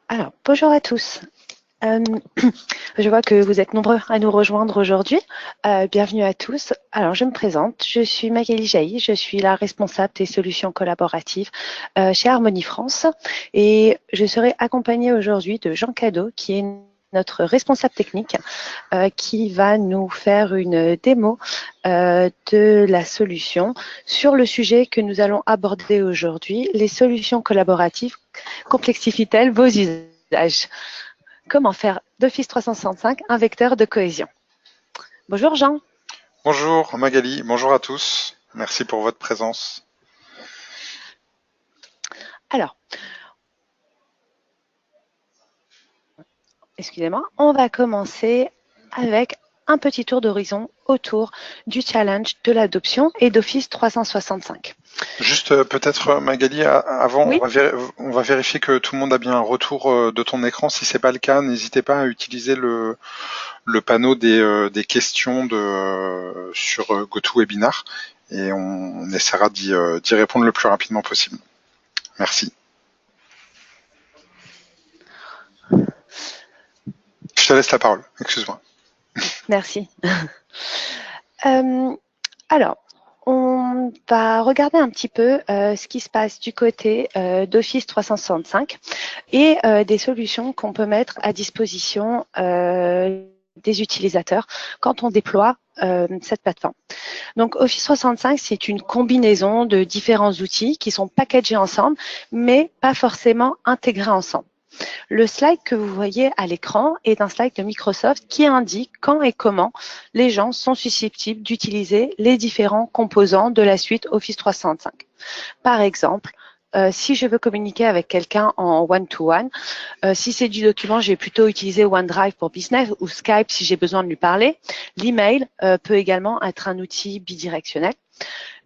Alors, bonjour à tous. Euh, je vois que vous êtes nombreux à nous rejoindre aujourd'hui. Bienvenue à tous. Alors, je me présente. Je suis Magali Jailly. Je suis la responsable des solutions collaboratives chez Harmonie France. Et je serai accompagnée aujourd'hui de Jean Cadeau, qui est notre responsable technique, qui va nous faire une démo de la solution sur le sujet que nous allons aborder aujourd'hui. Les solutions collaboratives complexifient-elles vos usages? Comment faire d'Office 365 un vecteur de cohésion? Bonjour Jean. Bonjour Magali, bonjour à tous. Merci pour votre présence. Alors, excusez-moi, on va commencer avec un petit tour d'horizon autour du challenge de l'adoption et d'Office 365. Juste peut-être Magali, avant, Oui, on va vérifier que tout le monde a bien un retour de ton écran. Si c'est pas le cas, n'hésitez pas à utiliser le panneau des questions sur GoToWebinar et on essaiera d'y répondre le plus rapidement possible. Merci. Je te laisse la parole, excuse-moi. merci. Euh, alors, on va regarder un petit peu ce qui se passe du côté d'Office 365 et des solutions qu'on peut mettre à disposition des utilisateurs quand on déploie cette plateforme. Donc Office 365, c'est une combinaison de différents outils qui sont packagés ensemble, mais pas forcément intégrés ensemble. Le slide que vous voyez à l'écran est un slide de Microsoft qui indique quand et comment les gens sont susceptibles d'utiliser les différents composants de la suite Office 365. Par exemple, si je veux communiquer avec quelqu'un en one-to-one, si c'est du document, je vais plutôt utiliser OneDrive pour business ou Skype si j'ai besoin de lui parler. L'email peut également être un outil bidirectionnel.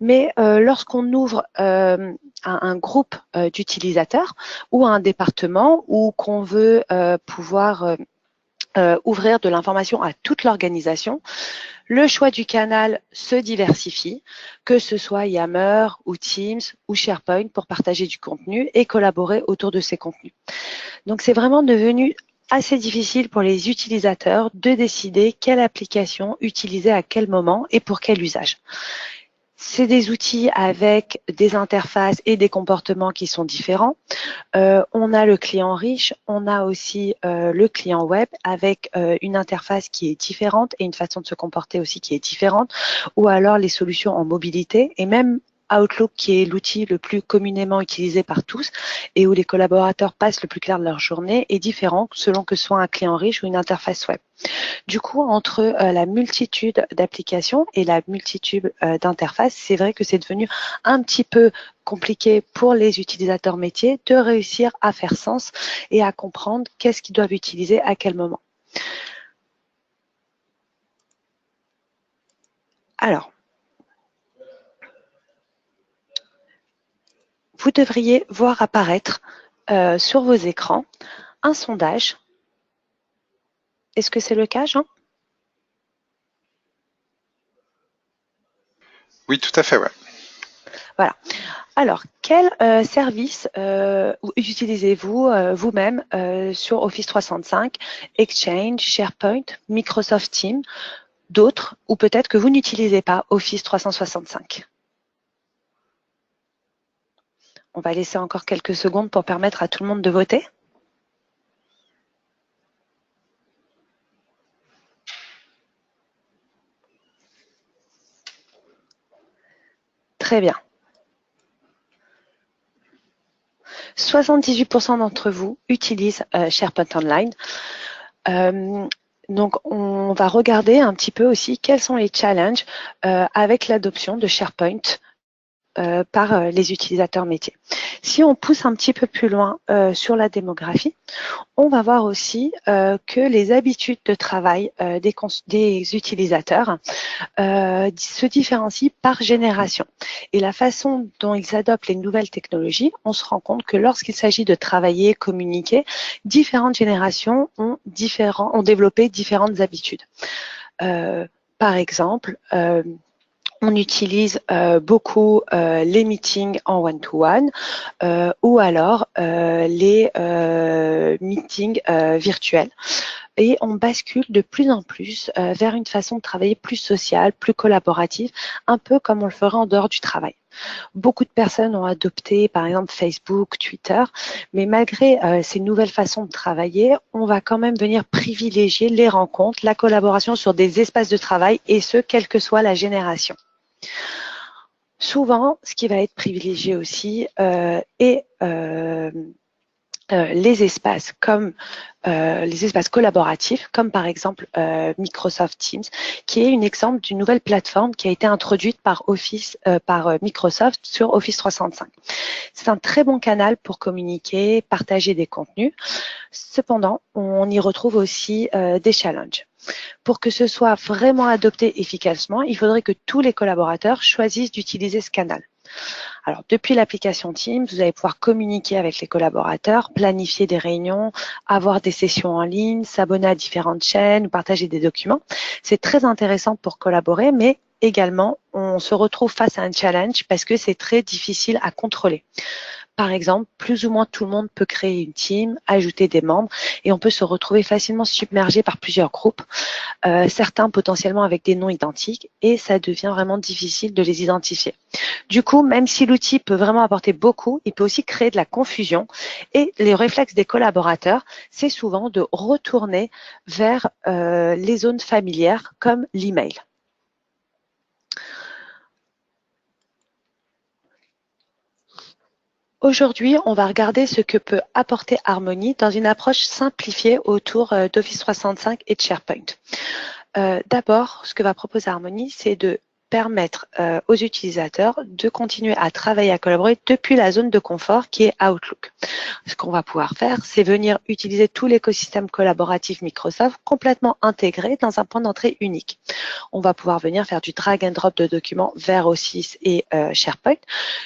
Mais lorsqu'on ouvre un groupe d'utilisateurs ou un département ou qu'on veut pouvoir ouvrir de l'information à toute l'organisation, le choix du canal se diversifie, que ce soit Yammer ou Teams ou SharePoint pour partager du contenu et collaborer autour de ces contenus. Donc c'est vraiment devenu assez difficile pour les utilisateurs de décider quelle application utiliser à quel moment et pour quel usage. C'est des outils avec des interfaces et des comportements qui sont différents. On a le client riche, on a aussi le client web avec une interface qui est différente et une façon de se comporter aussi qui est différente, ou alors les solutions en mobilité et même Outlook qui est l'outil le plus communément utilisé par tous et où les collaborateurs passent le plus clair de leur journée est différent selon que ce soit un client riche ou une interface web. Du coup, entre la multitude d'applications et la multitude d'interfaces, c'est vrai que c'est devenu un petit peu compliqué pour les utilisateurs métiers de réussir à faire sens et à comprendre qu'est-ce qu'ils doivent utiliser à quel moment. Alors, vous devriez voir apparaître sur vos écrans un sondage. Est-ce que c'est le cas, Jean? Oui, tout à fait, ouais. Voilà. Alors, quel service utilisez-vous vous-même sur Office 365, Exchange, SharePoint, Microsoft Teams, d'autres, ou peut-être que vous n'utilisez pas Office 365? On va laisser encore quelques secondes pour permettre à tout le monde de voter. Très bien. 78% d'entre vous utilisent SharePoint Online. Donc, on va regarder un petit peu aussi quels sont les challenges avec l'adoption de SharePoint par les utilisateurs métiers. Si on pousse un petit peu plus loin sur la démographie, on va voir aussi que les habitudes de travail des utilisateurs se différencient par génération. Et la façon dont ils adoptent les nouvelles technologies, on se rend compte que lorsqu'il s'agit de travailler, communiquer, différentes générations ont développé différentes habitudes. Par exemple, On utilise beaucoup les meetings en one-to-one ou alors les meetings virtuels. Et on bascule de plus en plus vers une façon de travailler plus sociale, plus collaborative, un peu comme on le ferait en dehors du travail. Beaucoup de personnes ont adopté, par exemple, Facebook, Twitter, mais malgré ces nouvelles façons de travailler, on va quand même venir privilégier les rencontres, la collaboration sur des espaces de travail, et ce, quelle que soit la génération. Souvent, ce qui va être privilégié aussi est les espaces comme les espaces collaboratifs, comme par exemple Microsoft Teams, qui est un exemple d'une nouvelle plateforme qui a été introduite par Microsoft sur Office 365. C'est un très bon canal pour communiquer, partager des contenus. Cependant, on y retrouve aussi des challenges. Pour que ce soit vraiment adopté efficacement, il faudrait que tous les collaborateurs choisissent d'utiliser ce canal. Alors, depuis l'application Teams, vous allez pouvoir communiquer avec les collaborateurs, planifier des réunions, avoir des sessions en ligne, s'abonner à différentes chaînes ou partager des documents. C'est très intéressant pour collaborer, mais également, on se retrouve face à un challenge parce que c'est très difficile à contrôler. Par exemple, plus ou moins tout le monde peut créer une team, ajouter des membres et on peut se retrouver facilement submergé par plusieurs groupes, certains potentiellement avec des noms identiques et ça devient vraiment difficile de les identifier. Du coup, même si l'outil peut vraiment apporter beaucoup, il peut aussi créer de la confusion et les réflexes des collaborateurs, c'est souvent de retourner vers les zones familières comme l'email. Aujourd'hui, on va regarder ce que peut apporter Harmony dans une approche simplifiée autour d'Office 365 et de SharePoint. D'abord, ce que va proposer Harmony, c'est de permettre aux utilisateurs de continuer à travailler, à collaborer depuis la zone de confort qui est Outlook. Ce qu'on va pouvoir faire, c'est venir utiliser tout l'écosystème collaboratif Microsoft complètement intégré dans un point d'entrée unique. On va pouvoir venir faire du drag and drop de documents vers Office et SharePoint,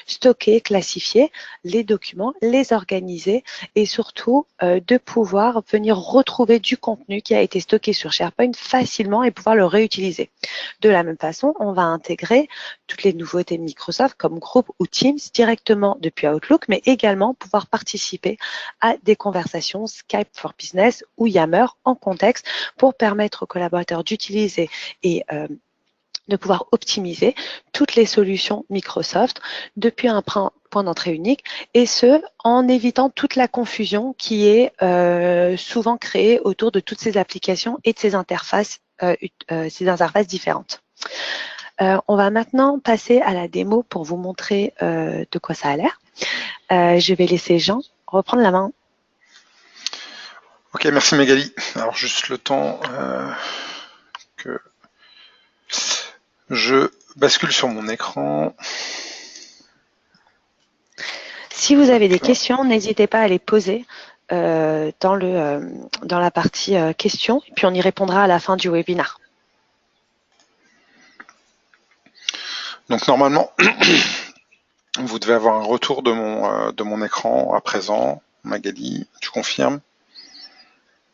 stocker, classifier les documents, les organiser et surtout de pouvoir venir retrouver du contenu qui a été stocké sur SharePoint facilement et pouvoir le réutiliser. De la même façon, on va intégrer toutes les nouveautés de Microsoft comme Group ou Teams directement depuis Outlook, mais également pouvoir participer à des conversations Skype for Business ou Yammer en contexte pour permettre aux collaborateurs d'utiliser et de pouvoir optimiser toutes les solutions Microsoft depuis un point d'entrée unique et ce, en évitant toute la confusion qui est souvent créée autour de toutes ces applications et de ces interfaces différentes. On va maintenant passer à la démo pour vous montrer de quoi ça a l'air. Je vais laisser Jean reprendre la main. Ok, merci Magali. Alors juste le temps que je bascule sur mon écran. Si vous avez des questions, n'hésitez pas à les poser dans la partie questions, et puis on y répondra à la fin du webinaire. Donc normalement, vous devez avoir un retour de mon écran à présent. Magali, tu confirmes?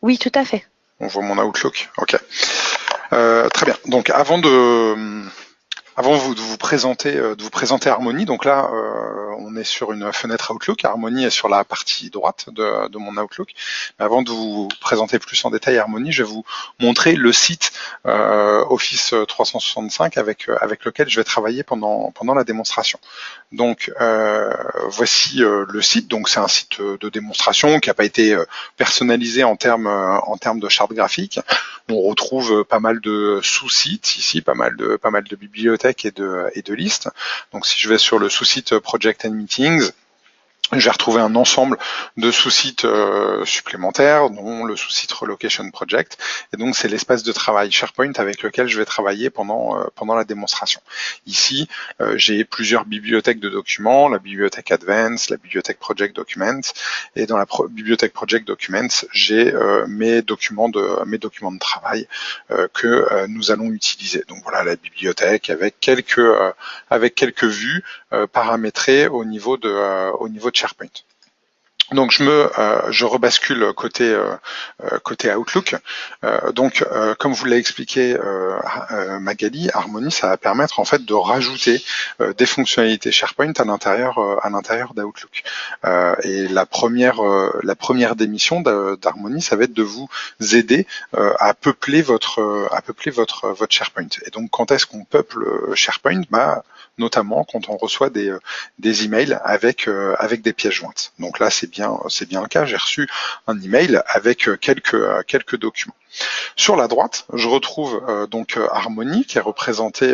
Oui, tout à fait. On voit mon Outlook. Ok. Très bien. Donc avant de vous présenter Harmony, donc là on est sur une fenêtre Outlook. Harmony est sur la partie droite de mon Outlook. Mais avant de vous présenter plus en détail Harmony, je vais vous montrer le site Office 365 avec lequel je vais travailler pendant la démonstration. Donc voici le site. Donc c'est un site de démonstration qui n'a pas été personnalisé en termes de charte graphique. On retrouve pas mal de sous-sites ici, pas mal de bibliothèques et de listes. Donc si je vais sur le sous-site Project and Meetings, je vais retrouver un ensemble de sous-sites supplémentaires, dont le sous-site Relocation Project. Et donc, c'est l'espace de travail SharePoint avec lequel je vais travailler pendant la démonstration. Ici, j'ai plusieurs bibliothèques de documents, la bibliothèque Advanced, la bibliothèque Project Documents. Et dans la bibliothèque Project Documents, j'ai mes documents de travail que nous allons utiliser. Donc voilà la bibliothèque avec quelques vues paramétrées au niveau de SharePoint. Donc je rebascule côté Outlook. Comme vous l'a expliqué Magali, Harmony, ça va permettre en fait de rajouter des fonctionnalités SharePoint à l'intérieur d'Outlook. Et la première des missions d'Harmony, ça va être de vous aider à peupler votre SharePoint. Et donc quand est-ce qu'on peuple SharePoint? Notamment quand on reçoit des emails avec des pièces jointes. Donc là c'est bien le cas. J'ai reçu un email avec quelques documents. Sur la droite, je retrouve Harmony qui est représenté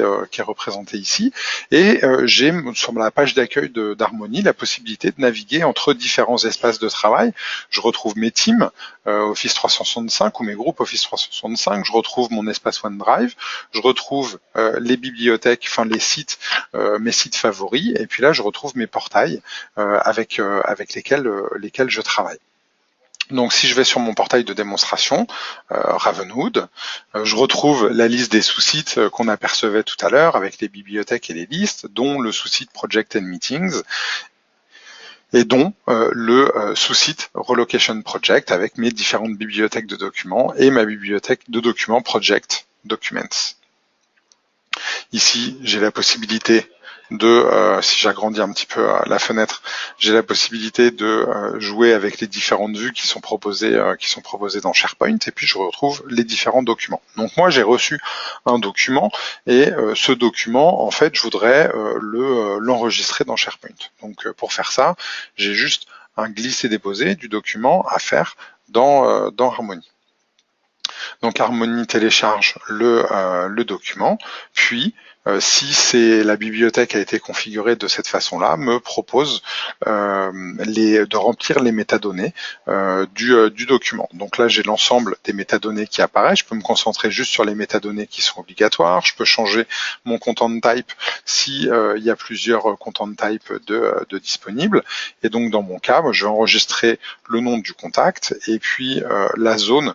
ici, et j'ai sur la page d'accueil d'Harmony la possibilité de naviguer entre différents espaces de travail. Je retrouve mes teams Office 365 ou mes groupes Office 365. Je retrouve mon espace OneDrive. Je retrouve les bibliothèques, enfin les sites, mes sites favoris. Et puis là, je retrouve mes portails avec lesquels je travaille. Donc si je vais sur mon portail de démonstration, Ravenwood, je retrouve la liste des sous-sites qu'on apercevait tout à l'heure avec les bibliothèques et les listes, dont le sous-site Project and Meetings, et dont le sous-site Relocation Project avec mes différentes bibliothèques de documents et ma bibliothèque de documents Project Documents. Ici, j'ai la possibilité si j'agrandis un petit peu la fenêtre, j'ai la possibilité de jouer avec les différentes vues qui sont proposées dans SharePoint, et puis je retrouve les différents documents. Donc moi, j'ai reçu un document, et ce document, en fait, je voudrais l'enregistrer dans SharePoint. Donc pour faire ça, j'ai juste un glisser-déposer du document à faire dans Harmony. Donc Harmony télécharge le document, puis si la bibliothèque a été configurée de cette façon-là, me propose de remplir les métadonnées du document. Donc là, j'ai l'ensemble des métadonnées qui apparaissent. Je peux me concentrer juste sur les métadonnées qui sont obligatoires. Je peux changer mon content type si il y a plusieurs content type de disponibles. Et donc dans mon cas, moi, je vais enregistrer le nom du contact et puis la zone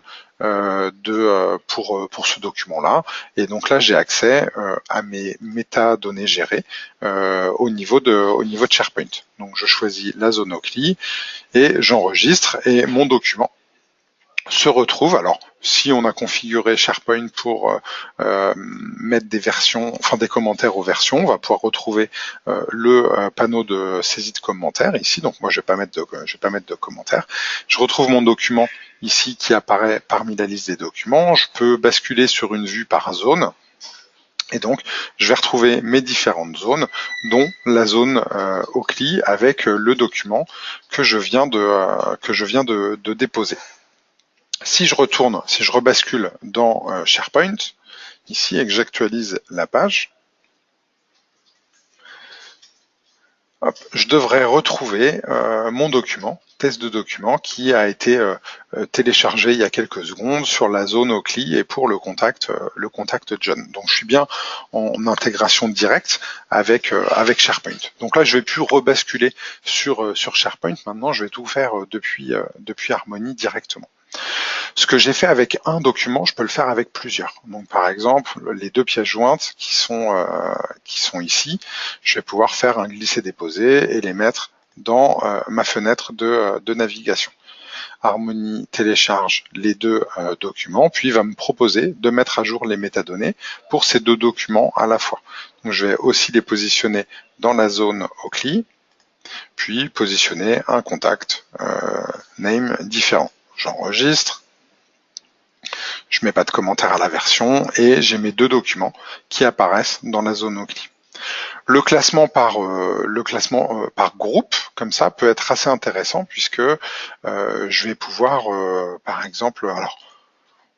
pour ce document-là. Et donc là, j'ai accès à mes métadonnées gérées au niveau de SharePoint. Donc je choisis la zone OCLI et j'enregistre, et mon document se retrouve. Alors, si on a configuré SharePoint pour mettre des commentaires aux versions, on va pouvoir retrouver le panneau de saisie de commentaires ici. Donc moi, je vais pas mettre de commentaires. Je retrouve mon document ici qui apparaît parmi la liste des documents. Je peux basculer sur une vue par zone. Et donc, je vais retrouver mes différentes zones, dont la zone OCLI avec le document que je viens de déposer. Si je rebascule dans SharePoint, ici, et que j'actualise la page, je devrais retrouver mon document, test de document, qui a été téléchargé il y a quelques secondes sur la zone OCLI et pour le contact John. Donc je suis bien en intégration directe avec SharePoint. Donc là, je vais plus rebasculer sur SharePoint. Maintenant, je vais tout faire depuis Harmony directement. Ce que j'ai fait avec un document, je peux le faire avec plusieurs. Donc par exemple, les deux pièces jointes qui sont ici, je vais pouvoir faire un glisser-déposer et les mettre dans ma fenêtre de navigation. Harmony télécharge les deux documents, puis va me proposer de mettre à jour les métadonnées pour ces deux documents à la fois. Donc je vais aussi les positionner dans la zone OCLI, puis positionner un contact name différent. J'enregistre. Je mets pas de commentaire à la version et j'ai mes deux documents qui apparaissent dans la zone OCLI. Le classement par groupe, comme ça, peut être assez intéressant puisque je vais pouvoir, par exemple, alors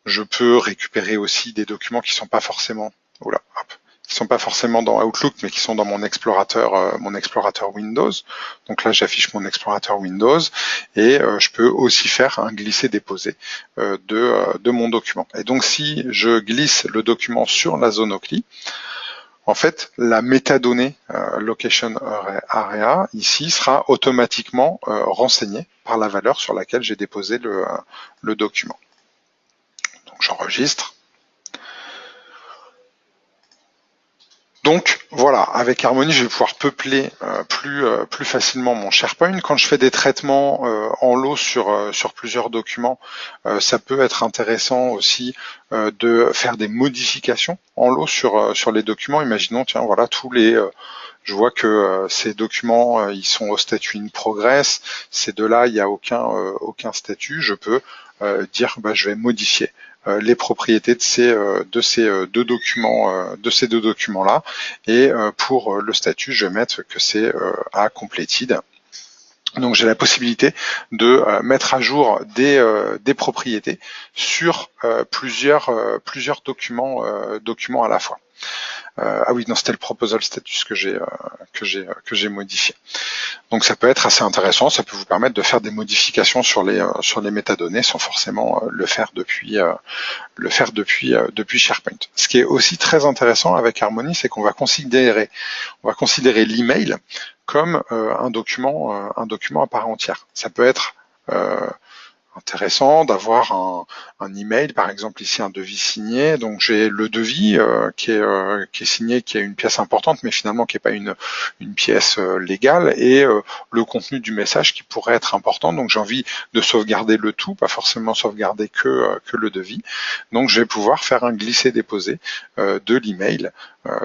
je peux récupérer aussi des documents qui sont pas forcément, dans Outlook, mais qui sont dans mon explorateur Windows. Donc là, j'affiche mon explorateur Windows et je peux aussi faire un glisser-déposer de mon document. Et donc, si je glisse le document sur la zone OCLI, en fait, la métadonnée location area ici sera automatiquement renseignée par la valeur sur laquelle j'ai déposé le document. Donc, j'enregistre. Donc voilà, avec Harmony, je vais pouvoir peupler plus facilement mon SharePoint. Quand je fais des traitements en lot sur plusieurs documents, ça peut être intéressant aussi de faire des modifications en lot sur les documents. Imaginons, tiens, voilà, je vois que ces documents, ils sont au statut in progress. Ces deux-là, il n'y a aucun statut. Je peux dire, bah, je vais modifier les propriétés de ces deux documents-là. Et pour le statut, je vais mettre que c'est à completed. Donc j'ai la possibilité de mettre à jour des propriétés sur plusieurs documents à la fois. Ah oui, non, c'était le proposal status que j'ai modifié. Donc ça peut être assez intéressant, ça peut vous permettre de faire des modifications sur les métadonnées sans forcément le faire depuis SharePoint. Ce qui est aussi très intéressant avec Harmony, c'est qu'on va considérer l'email comme un document à part entière. Ça peut être intéressant d'avoir un email, par exemple ici un devis signé. Donc j'ai le devis qui est signé, qui est une pièce importante, mais finalement qui n'est pas une pièce légale, et le contenu du message qui pourrait être important. Donc j'ai envie de sauvegarder le tout, pas forcément sauvegarder que le devis. Donc je vais pouvoir faire un glisser-déposer de l'email.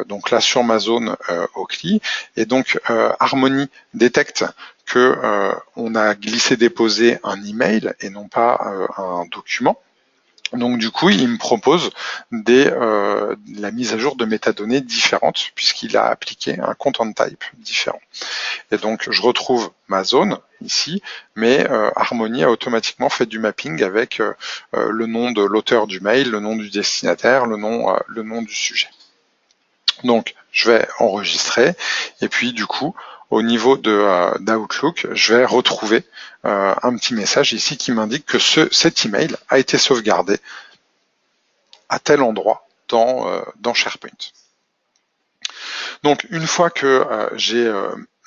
Donc là sur ma zone Oakley, et donc Harmony détecte que on a glissé-déposé un email et non pas un document. Donc du coup, il me propose la mise à jour de métadonnées différentes puisqu'il a appliqué un content type différent. Et donc je retrouve ma zone ici, mais Harmony a automatiquement fait du mapping avec le nom de l'auteur du mail, le nom du destinataire, le nom du sujet. Donc je vais enregistrer, et puis du coup, au niveau d'Outlook, je vais retrouver un petit message ici qui m'indique que cet email a été sauvegardé à tel endroit dans SharePoint. Donc une fois que j'ai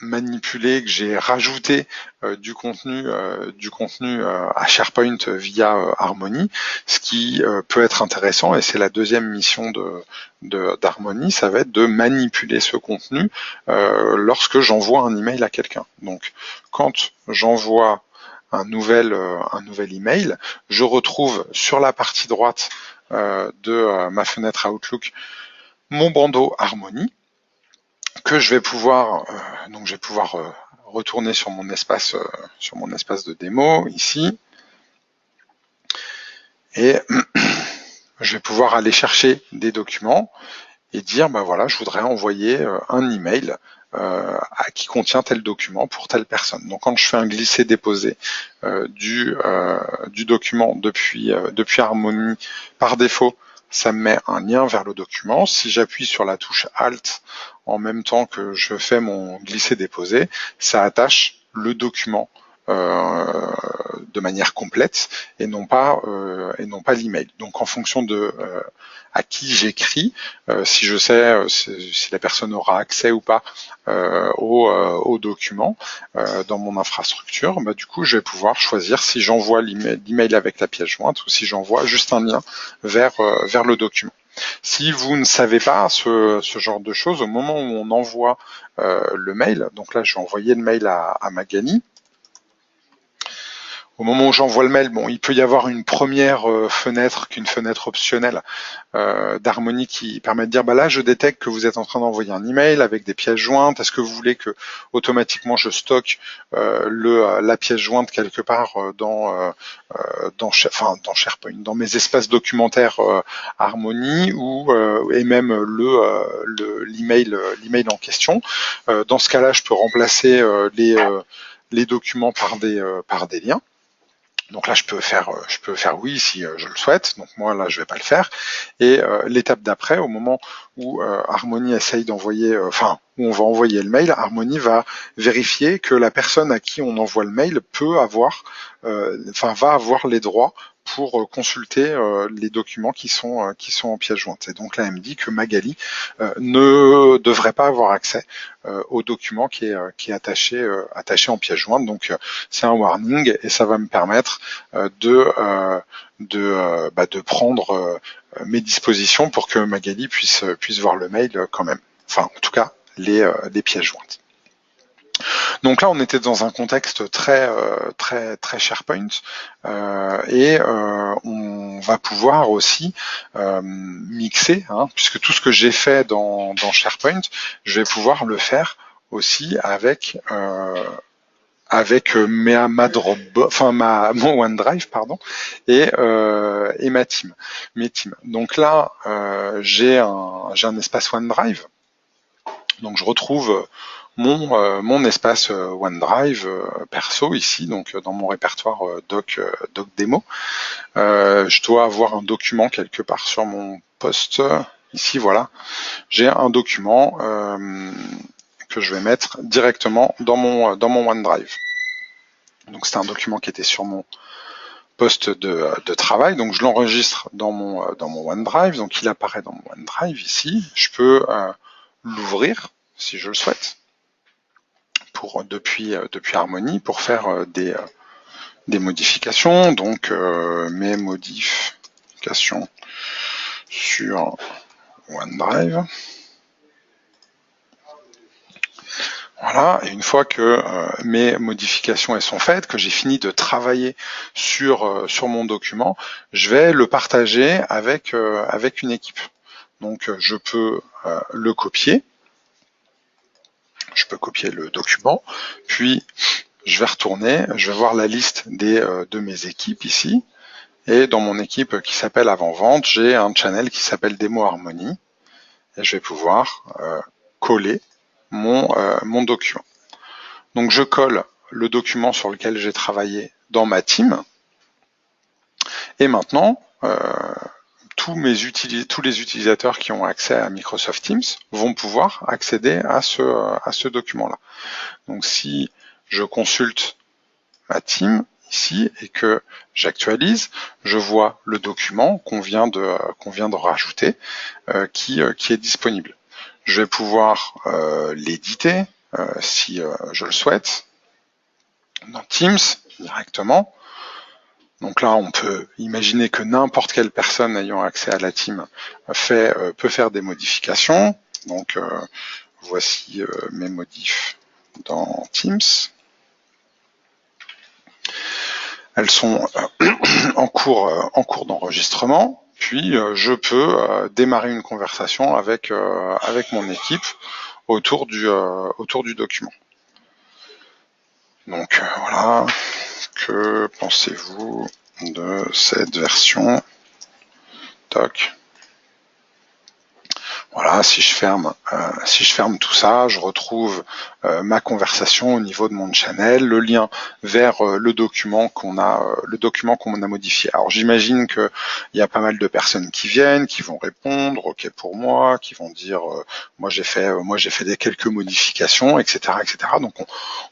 manipulé, que j'ai rajouté du contenu à SharePoint via Harmony, ce qui peut être intéressant, et c'est la deuxième mission d'Harmony, ça va être de manipuler ce contenu lorsque j'envoie un email à quelqu'un. Donc quand j'envoie un nouvel email, je retrouve sur la partie droite de ma fenêtre Outlook mon bandeau Harmony, que je vais pouvoir retourner sur mon espace de démo ici, et je vais pouvoir aller chercher des documents et dire ben voilà, je voudrais envoyer un email qui contient tel document pour telle personne. Donc quand je fais un glisser-déposer du document depuis Harmony, par défaut, ça me met un lien vers le document. Si j'appuie sur la touche Alt en même temps que je fais mon glisser-déposer, ça attache le document de manière complète et non pas l'email. Donc en fonction de à qui j'écris, si je sais si la personne aura accès ou pas au document dans mon infrastructure, bah, du coup je vais pouvoir choisir si j'envoie l'email avec la pièce jointe ou si j'envoie juste un lien vers le document. Si vous ne savez pas ce genre de choses, au moment où on envoie le mail, donc là je vais envoyer le mail à Magali. Au moment où j'envoie le mail, bon, il peut y avoir une première fenêtre, qu'une fenêtre optionnelle d'Harmony qui permet de dire, bah là, je détecte que vous êtes en train d'envoyer un email avec des pièces jointes. Est-ce que vous voulez que automatiquement je stocke la pièce jointe quelque part dans SharePoint, dans mes espaces documentaires Harmony et même l'email en question. Dans ce cas-là, je peux remplacer les documents par des liens. Donc là, je peux faire oui si je le souhaite. Donc moi, là, je vais pas le faire. Et l'étape d'après, au moment où Harmony essaye d'envoyer, où on va envoyer le mail, Harmony va vérifier que la personne à qui on envoie le mail va avoir les droits pour consulter les documents qui sont en pièce jointe. Et donc là, elle me dit que Magali ne devrait pas avoir accès au document qui est attaché en pièce jointe. Donc c'est un warning et ça va me permettre de prendre mes dispositions pour que Magali puisse voir le mail quand même. enfin en tout cas les pièces jointes. Donc là, on était dans un contexte très SharePoint et on va pouvoir aussi mixer, hein, puisque tout ce que j'ai fait dans SharePoint, je vais pouvoir le faire aussi avec mon OneDrive, pardon, et ma team, mes teams. Donc là, j'ai un espace OneDrive. Donc je retrouve mon espace OneDrive perso ici, donc dans mon répertoire doc démo. Je dois avoir un document quelque part sur mon poste. Ici, voilà, j'ai un document que je vais mettre directement dans mon OneDrive. Donc c'est un document qui était sur mon poste de travail, donc je l'enregistre dans mon OneDrive, donc il apparaît dans mon OneDrive ici. Je peux l'ouvrir si je le souhaite depuis Harmony pour faire des modifications, donc mes modifications sur OneDrive. Voilà, et une fois que mes modifications elles sont faites, que j'ai fini de travailler sur mon document, je vais le partager avec une équipe. Donc je peux le copier. Je peux copier le document, puis je vais retourner, je vais voir la liste de mes équipes ici, et dans mon équipe qui s'appelle Avant-Vente, j'ai un channel qui s'appelle Démo Harmony, et je vais pouvoir coller mon document. Donc je colle le document sur lequel j'ai travaillé dans ma team, et maintenant, tous les utilisateurs qui ont accès à Microsoft Teams vont pouvoir accéder à ce document-là. Donc si je consulte ma team ici et que j'actualise, je vois le document qu'on vient de rajouter qui est disponible. Je vais pouvoir l'éditer si je le souhaite dans Teams directement. Donc là, on peut imaginer que n'importe quelle personne ayant accès à la team peut faire des modifications. Donc voici mes modifs dans Teams. Elles sont en cours d'enregistrement. Puis je peux démarrer une conversation avec mon équipe autour du document. Donc voilà. Que pensez-vous de cette version? Toc. Voilà, si je ferme tout ça, je retrouve ma conversation au niveau de mon channel, le lien vers le document qu'on a modifié. Alors j'imagine que il y a pas mal de personnes qui viennent, qui vont répondre, ok pour moi, qui vont dire moi j'ai fait quelques modifications, etc., etc. Donc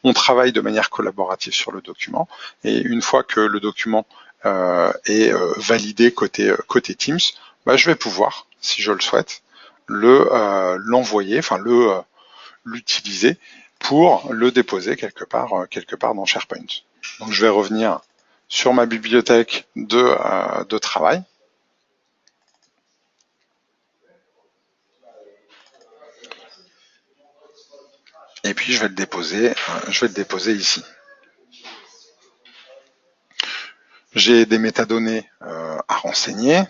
on travaille de manière collaborative sur le document, et une fois que le document est validé côté Teams, je vais pouvoir, si je le souhaite, l'envoyer, enfin l'utiliser pour le déposer quelque part dans SharePoint. Donc je vais revenir sur ma bibliothèque de travail. Et puis je vais le déposer ici. J'ai des métadonnées à renseigner,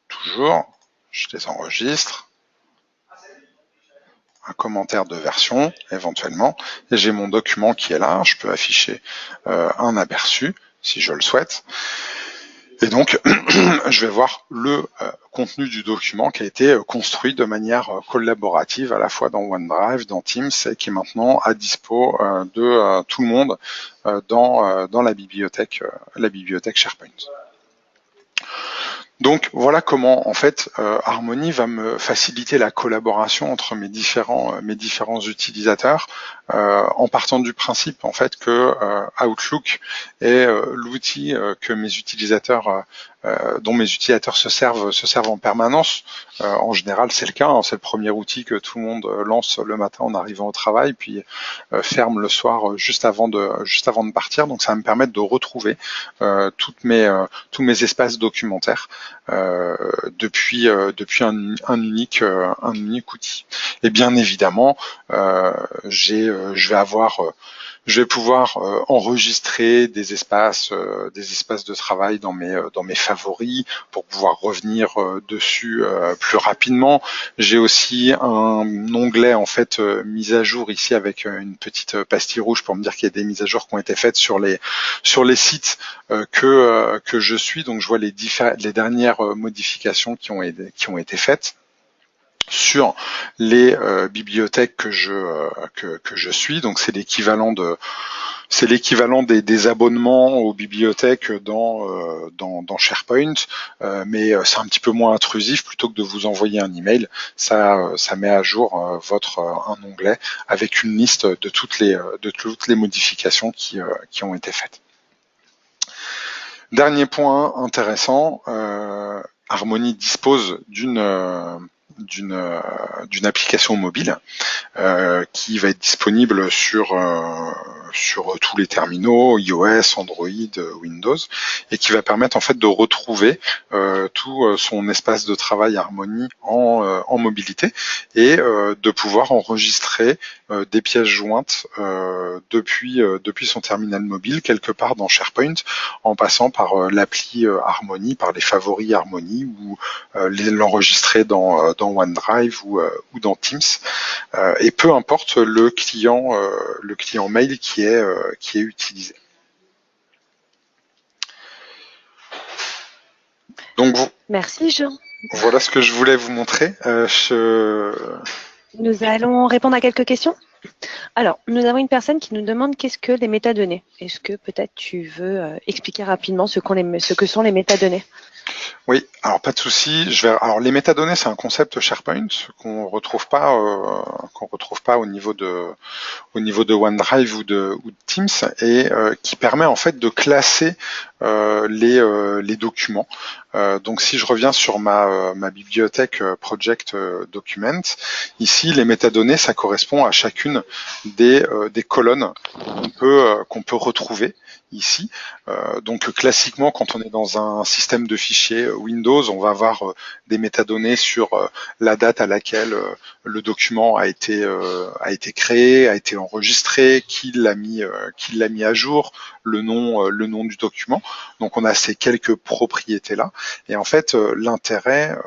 toujours. Je les enregistre, un commentaire de version éventuellement, et j'ai mon document qui est là. Je peux afficher un aperçu si je le souhaite, et donc je vais voir le contenu du document qui a été construit de manière collaborative à la fois dans OneDrive, dans Teams, et qui est maintenant à dispo de tout le monde dans la bibliothèque SharePoint. Donc voilà comment en fait Harmony va me faciliter la collaboration entre mes différents utilisateurs en partant du principe en fait que Outlook est l'outil que dont mes utilisateurs se servent en permanence. En général, c'est le cas, hein, c'est le premier outil que tout le monde lance le matin en arrivant au travail, puis ferme le soir juste avant de partir. Donc ça va me permettre de retrouver tous mes espaces documentaires depuis un unique outil. Et bien évidemment, je vais pouvoir enregistrer des espaces de travail dans mes favoris pour pouvoir revenir dessus plus rapidement. J'ai aussi un onglet en fait mise à jour ici avec une petite pastille rouge pour me dire qu'il y a des mises à jour qui ont été faites sur les sites que je suis. Donc je vois les dernières modifications qui ont été faites sur les bibliothèques que je suis. Donc c'est l'équivalent des abonnements aux bibliothèques dans SharePoint, mais c'est un petit peu moins intrusif. Plutôt que de vous envoyer un email, ça met à jour un onglet avec une liste de toutes les modifications qui ont été faites. Dernier point intéressant, Harmony dispose d'une application mobile qui va être disponible sur tous les terminaux iOS, Android, Windows, et qui va permettre en fait de retrouver tout son espace de travail Harmony en mobilité et de pouvoir enregistrer des pièces jointes depuis son terminal mobile quelque part dans SharePoint, en passant par l'appli Harmony, par les favoris Harmony, ou l'enregistrer dans OneDrive ou dans Teams, et peu importe le client mail qui est utilisé. Donc merci Jean. Voilà ce que je voulais vous montrer. Nous allons répondre à quelques questions. Alors, nous avons une personne qui nous demande qu'est-ce que les métadonnées. Est-ce que peut-être tu veux expliquer rapidement ce que sont les métadonnées? Oui, alors pas de souci. Alors les métadonnées, c'est un concept SharePoint qu'on retrouve pas au niveau de OneDrive ou de Teams, et qui permet en fait de classer les documents. Donc si je reviens sur ma bibliothèque Project Document, ici les métadonnées, ça correspond à chacune des colonnes qu'on peut retrouver ici. Donc classiquement, quand on est dans un système de fichiers Windows, on va avoir des métadonnées sur la date à laquelle le document a été créé, a été enregistré, qui l'a mis à jour, le nom du document. Donc on a ces quelques propriétés là. Et en fait, l'intérêt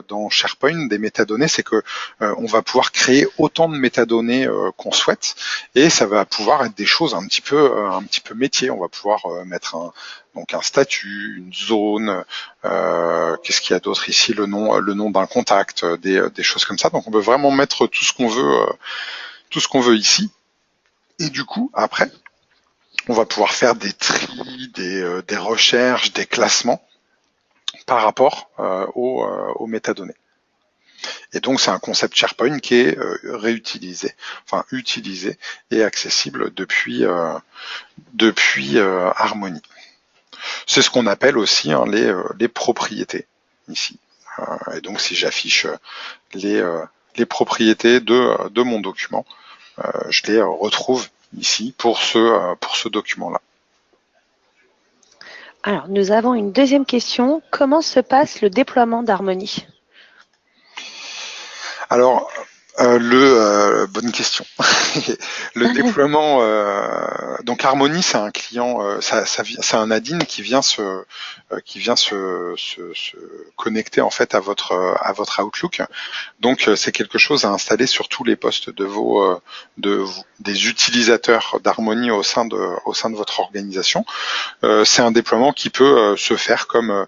dans SharePoint des métadonnées, c'est que on va pouvoir créer autant de métadonnées qu'on souhaite, et ça va pouvoir être des choses un petit peu métier. On va pouvoir mettre un statut, une zone, qu'est-ce qu'il y a d'autre ici, le nom d'un contact, des choses comme ça. Donc on peut vraiment mettre tout ce qu'on veut ici. Et du coup, après, on va pouvoir faire des tris, des recherches, des classements par rapport aux métadonnées. Et donc c'est un concept SharePoint qui est utilisé et accessible depuis Harmony. C'est ce qu'on appelle aussi les propriétés ici. Et donc si j'affiche les propriétés de mon document, je les retrouve ici pour ce document-là. Alors, nous avons une deuxième question. Comment se passe le déploiement d'Harmony? Alors, bonne question. Le déploiement, donc Harmony, c'est un client, c'est un add-in qui vient se connecter en fait à votre Outlook. Donc c'est quelque chose à installer sur tous les postes des utilisateurs d'Harmony au sein de votre organisation. C'est un déploiement qui peut se faire comme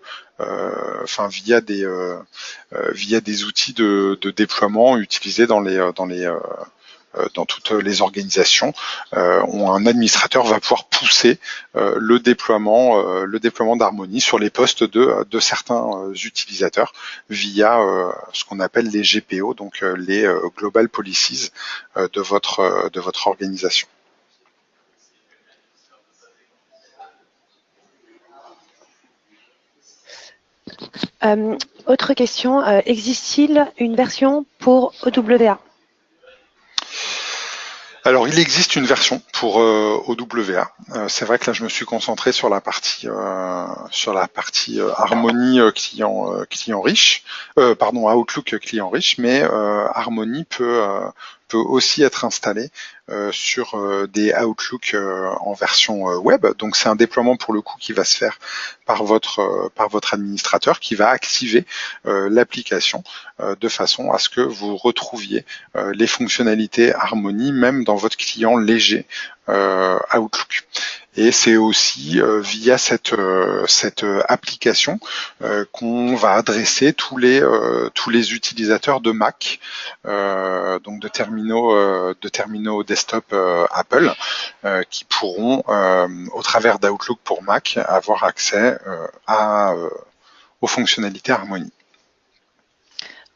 via des outils de déploiement utilisés dans toutes les organisations. Un administrateur va pouvoir pousser le déploiement d'Harmony sur les postes de certains utilisateurs via ce qu'on appelle les GPO, donc les Global Policies de votre organisation. Autre question, existe-t-il une version pour OWA? Alors, il existe une version pour OWA. C'est vrai que là, je me suis concentré sur la partie Harmony client riche, pardon, Outlook client riche, mais Harmony peut aussi être installé sur des Outlook en version web. Donc, c'est un déploiement pour le coup qui va se faire par votre administrateur, qui va activer l'application de façon à ce que vous retrouviez les fonctionnalités Harmony même dans votre client léger Outlook. Et c'est aussi via cette application qu'on va adresser tous les utilisateurs de Mac, donc de terminaux desktop Apple, qui pourront, au travers d'Outlook pour Mac, avoir accès aux fonctionnalités Harmony.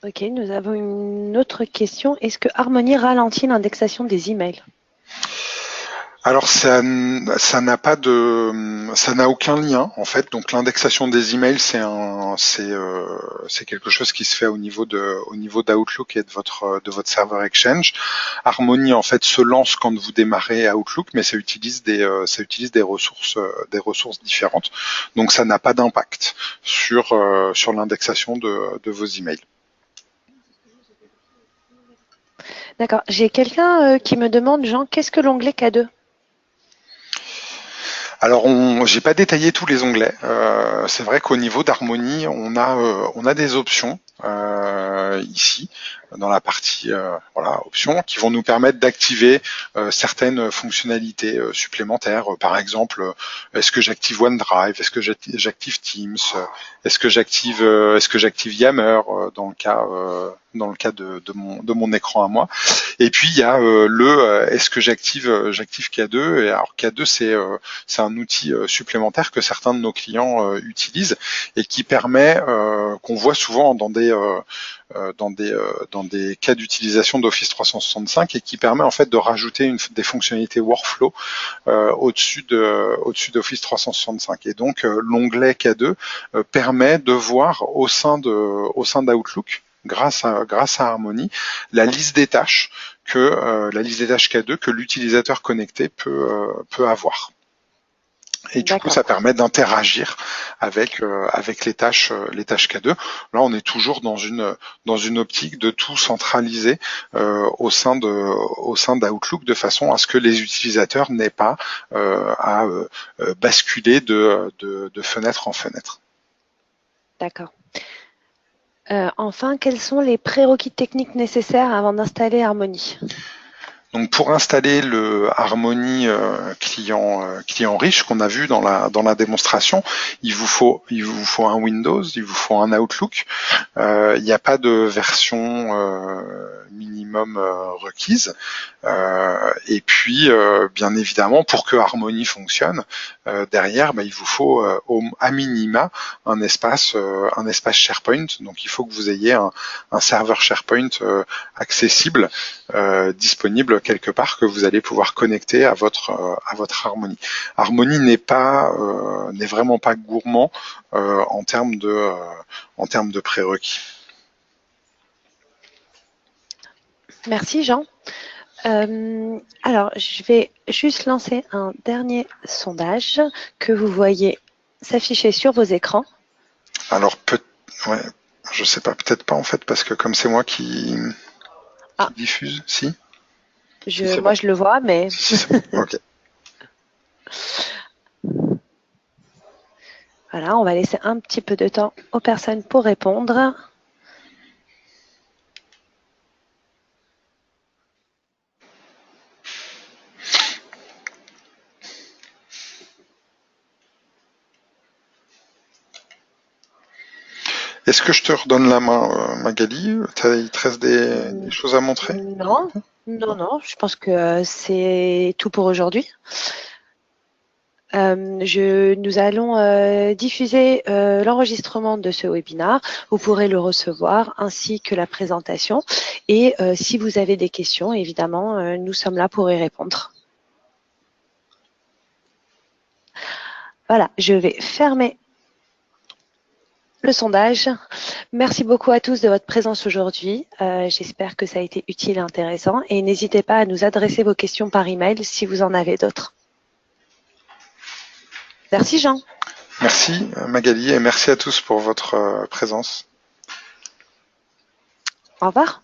Ok, nous avons une autre question. Est-ce que Harmony ralentit l'indexation des emails? Alors ça n'a aucun lien en fait. Donc l'indexation des emails c'est quelque chose qui se fait au niveau d'Outlook et de votre serveur Exchange. Harmony en fait se lance quand vous démarrez Outlook, mais ça utilise des ressources différentes. Donc ça n'a pas d'impact sur l'indexation de vos emails. D'accord. J'ai quelqu'un qui me demande, Jean, qu'est-ce que l'onglet K2? Alors, j'ai pas détaillé tous les onglets. C'est vrai qu'au niveau d'Harmony, on a des options ici dans la partie options qui vont nous permettre d'activer certaines fonctionnalités supplémentaires. Par exemple, est-ce que j'active OneDrive? Est-ce que j'active Teams? Est-ce que j'active Yammer dans le cas de mon écran à moi? Et puis il y a est-ce que j'active K2? Et alors K2 c'est un outil supplémentaire que certains de nos clients utilisent et qui permet qu'on voit souvent dans des cas d'utilisation d'Office 365 et qui permet en fait de rajouter des fonctionnalités workflow au-dessus d'Office 365. Et donc l'onglet K2 permet de voir au sein d'Outlook, grâce à Harmony, la liste des tâches K2 que l'utilisateur connecté peut avoir. Et du coup, ça permet d'interagir avec les tâches K2. Là, on est toujours dans une optique de tout centraliser au sein d'Outlook de façon à ce que les utilisateurs n'aient pas à basculer de fenêtre en fenêtre. D'accord. Enfin, quels sont les prérequis techniques nécessaires avant d'installer Harmony? Donc pour installer le Harmony client riche qu'on a vu dans la démonstration, il vous faut un Windows, il vous faut un Outlook. Il n'y a pas de version minimum requise. Et puis bien évidemment, pour que Harmony fonctionne, derrière, il vous faut à minima un espace SharePoint. Donc il faut que vous ayez un serveur SharePoint accessible, disponible quelque part, que vous allez pouvoir connecter à votre Harmony. Harmony n'est vraiment pas gourmand en termes de prérequis. Merci Jean. Alors, je vais juste lancer un dernier sondage que vous voyez s'afficher sur vos écrans. Alors, je sais pas, peut-être pas en fait, parce que comme c'est moi qui diffuse, si. Moi, je le vois, mais. Ok. Voilà, on va laisser un petit peu de temps aux personnes pour répondre. Est-ce que je te redonne la main, Magali? Il te reste des choses à montrer? Non, je pense que c'est tout pour aujourd'hui. Nous allons diffuser l'enregistrement de ce webinaire. Vous pourrez le recevoir ainsi que la présentation. Et si vous avez des questions, évidemment, nous sommes là pour y répondre. Voilà, je vais fermer le sondage. Merci beaucoup à tous de votre présence aujourd'hui. J'espère que ça a été utile et intéressant. Et n'hésitez pas à nous adresser vos questions par email si vous en avez d'autres. Merci Jean. Merci Magali et merci à tous pour votre présence. Au revoir.